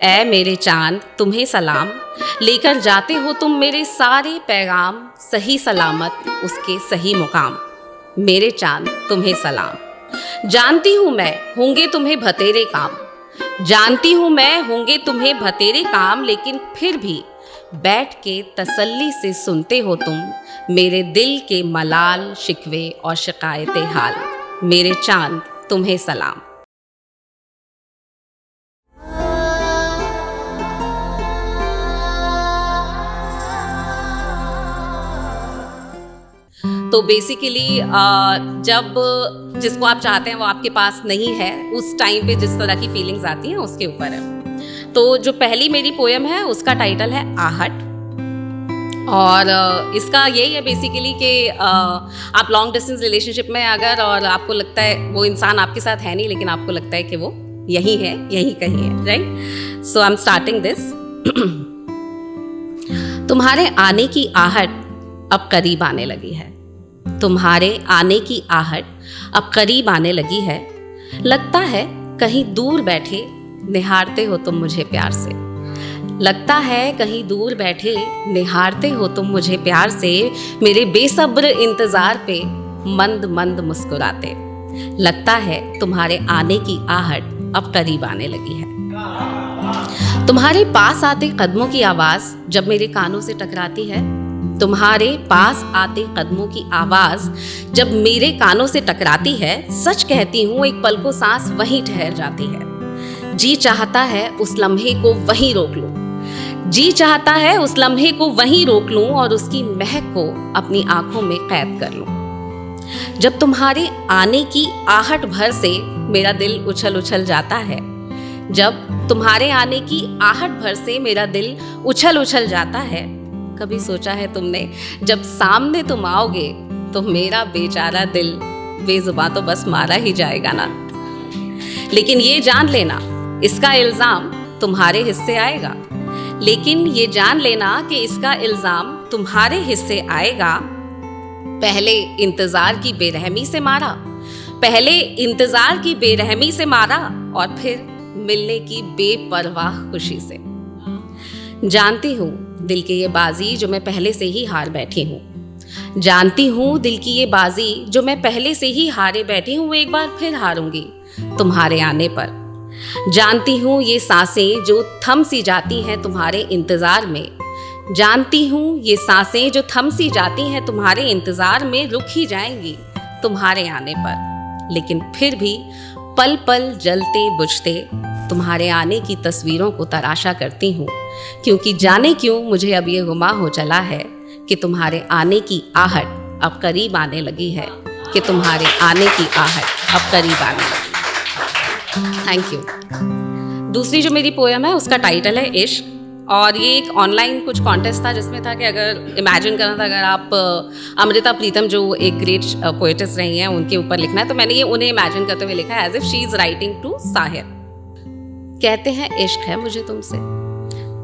ऐ मेरे चांद तुम्हें सलाम, लेकर जाते हो तुम मेरे सारे पैगाम, सही सलामत उसके सही मुकाम। मेरे चांद तुम्हें सलाम। जानती हूँ मैं होंगे तुम्हें भतेरे काम, जानती हूँ मैं होंगे तुम्हें भतेरे काम, लेकिन फिर भी बैठ के तसल्ली से सुनते हो तुम मेरे दिल के मलाल शिकवे और शिकायतें हाल। मेरे चांद तुम्हें सलाम। तो बेसिकली जब जिसको आप चाहते हैं वो आपके पास नहीं है, उस टाइम पे जिस तरह की फीलिंग्स आती हैं उसके ऊपर है। तो जो पहली मेरी पोएम है उसका टाइटल है आहट, और इसका यही है बेसिकली कि आप लॉन्ग डिस्टेंस रिलेशनशिप में अगर और आपको लगता है वो इंसान आपके साथ है नहीं, लेकिन आपको लगता है कि वो यही है, यही कहीं है, right. So I am starting this. तुम्हारे आने की आहट अब करीब आने लगी है, तुम्हारे आने की आहट अब करीब आने लगी है। लगता है कहीं दूर बैठे निहारते हो तुम मुझे प्यार से, लगता है कहीं दूर बैठे निहारते हो तुम मुझे प्यार से। मेरे बेसब्र इंतजार पे मंद मंद मुस्कुराते, लगता है तुम्हारे आने की आहट अब करीब आने लगी है। तुम्हारे पास आते कदमों की आवाज जब मेरे कानों से टकराती है, तुम्हारे पास आते कदमों की आवाज जब मेरे कानों से टकराती है, सच कहती हूँ एक पल को सांस वहीं ठहर जाती है। जी चाहता है उस लम्हे को वहीं रोक लूं, जी चाहता है उस लम्हे को वहीं रोक लूं और उसकी महक को अपनी आंखों में कैद कर लूं। जब तुम्हारे आने की आहट भर से मेरा दिल उछल उछल जाता है, जब तुम्हारे आने की आहट भर से मेरा दिल उछल उछल जाता है। कभी सोचा है तुमने जब सामने तुम आओगे तो मेरा बेचारा दिल बेजुबान तो बस मारा ही जाएगा ना। लेकिन ये जान लेना इसका इल्जाम तुम्हारे हिस्से आएगा, लेकिन ये जान लेना कि इसका इल्जाम तुम्हारे हिस्से आएगा। पहले इंतजार की बेरहमी से मारा, पहले इंतजार की बेरहमी से मारा, और फिर मिलने की बेपरवाह खुशी से। जानती हूँ दिल की ये बाजी जो मैं पहले से ही हार बैठी हूँ, जानती हूँ दिल की ये बाजी जो मैं पहले से ही हारे बैठी हूँ, एक बार फिर हारूंगी तुम्हारे आने पर। जानती हूँ ये सांसें जो थम सी जाती हैं तुम्हारे इंतजार में, जानती हूँ ये सांसें जो थम सी जाती हैं तुम्हारे इंतजार में, रुक ही जाएंगी तुम्हारे आने पर। लेकिन फिर भी पल पल जलते बुझते तुम्हारे आने की तस्वीरों को तराशा करती हूँ, क्योंकि जाने क्यों मुझे अब ये गुमा हो चला है कि तुम्हारे आने की आहट अब करीब आने लगी है, कि तुम्हारे आने की आहट अब करीब आने लगी। Thank you. दूसरी जो मेरी पोएम है उसका टाइटल है इश्क, और ये एक ऑनलाइन कुछ कॉन्टेस्ट था जिसमें था कि अगर इमेजिन करना था अगर आप अमृता प्रीतम जो एक ग्रेट पोएटिस्ट रही हैं उनके ऊपर लिखना है, तो मैंने ये उन्हें इमेजिन करते हुए लिखा है as if she is writing to Sahir. कहते हैं इश्क है मुझे तुमसे,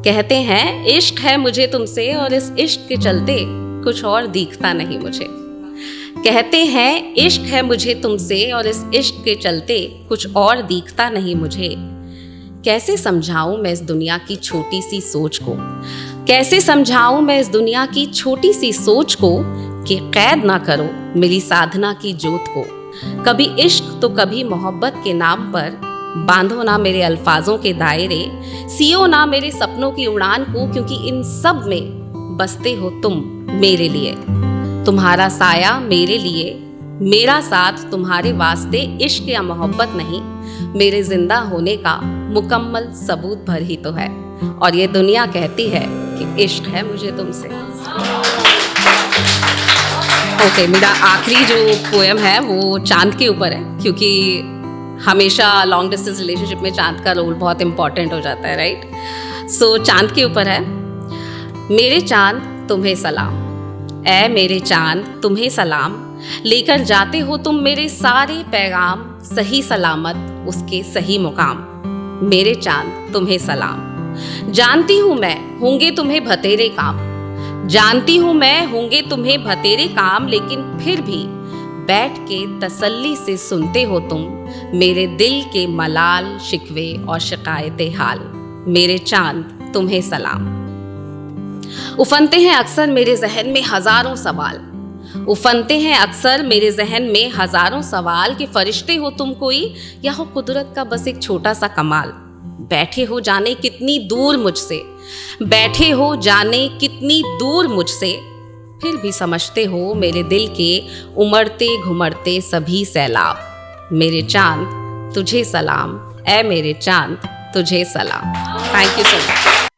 कहते हैं इश्क है मुझे तुमसे, और इस इश्क के चलते कुछ और दिखता नहीं मुझे। कहते हैं इश्क है मुझे तुमसे, और इस इश्क के चलते कुछ और दिखता नहीं मुझे। कैसे समझाऊं मैं इस दुनिया की छोटी सी सोच को, कैसे समझाऊं मैं इस दुनिया की छोटी सी सोच को, कि कैद ना करो मेरी साधना की जोत को। कभी इश्क तो कभी मोहब्बत के नाम पर बांधो ना मेरे अल्फाजों के दायरे, सियो ना मेरे सपनों की उड़ान को, क्योंकि इन सब में बसते हो तुम मेरे लिए। तुम्हारा साया मेरे लिए, मेरा साथ तुम्हारे वास्ते इश्क या मोहब्बत नहीं, मेरे जिंदा होने का मुकम्मल सबूत भर ही तो है। और ये दुनिया कहती है कि इश्क है मुझे तुमसे। ओके, मेरा आखिरी जो पोएम है वो चांद के ऊपर है, क्योंकि हमेशा लॉन्ग डिस्टेंस रिलेशनशिप में चांद का रोल बहुत इंपॉर्टेंट हो जाता है, राइट। सो चांद के ऊपर है। मेरे चांद तुम्हें सलाम, ऐ मेरे चांद तुम्हें सलाम, लेकर जाते हो तुम मेरे सारे पैगाम, सही सलामत उसके सही मुकाम। मेरे चांद तुम्हें सलाम। जानती हूँ मैं होंगे तुम्हें भतेरे काम, जानती हूँ मैं होंगे तुम्हें भतेरे काम, लेकिन फिर भी बैठ के तसल्ली से सुनते हो तुम मेरे दिल के मलाल शिकवे और शिकायतें हाल। मेरे चांद तुम्हें सलाम। उफनते हैं अक्सर मेरे जहन में हजारों सवाल, उफनते हैं अक्सर मेरे जहन में हजारों सवाल कि फरिश्ते हो तुम कोई या हो कुदरत का बस एक छोटा सा कमाल। बैठे हो जाने कितनी दूर मुझसे, बैठे हो जाने कितनी दूर मुझसे, फिर भी समझते हो मेरे दिल के उमड़ते घुमड़ते सभी सैलाब। मेरे चांद तुझे सलाम, ऐ मेरे चांद तुझे सलाम। Thank you so much.